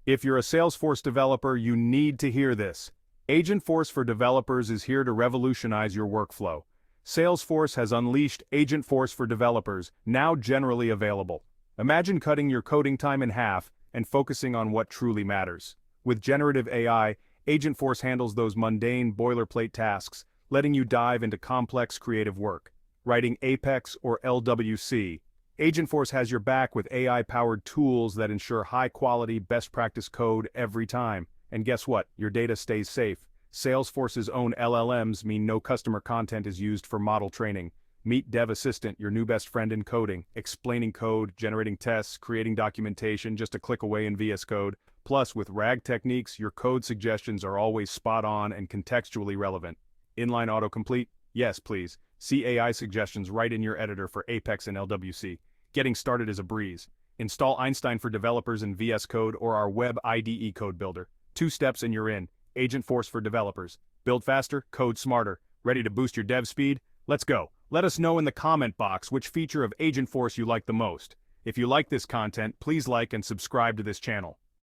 If you're a Salesforce developer, you need to hear this. Agentforce for Developers is here to revolutionize your workflow. Salesforce has unleashed Agentforce for Developers, now generally available. Imagine cutting your coding time in half and focusing on what truly matters. With generative AI, Agentforce handles those mundane boilerplate tasks, letting you dive into complex creative work. Writing Apex or LWC, Agentforce has your back with AI-powered tools that ensure high-quality, best-practice code every time. And guess what? Your data stays safe. Salesforce's own LLMs mean no customer content is used for model training. Meet Dev Assistant, your new best friend in coding, explaining code, generating tests, creating documentation just a click away in VS Code. Plus, with RAG techniques, your code suggestions are always spot on and contextually relevant. Inline autocomplete? Yes, please. See AI suggestions right in your editor for Apex and LWC. Getting started is a breeze. Install Einstein for Developers in VS Code or our web IDE Code Builder. 2 steps and you're in. Agentforce for Developers. Build faster, code smarter. Ready to boost your dev speed? Let's go. Let us know in the comment box which feature of Agentforce you like the most. If you like this content, please like and subscribe to this channel.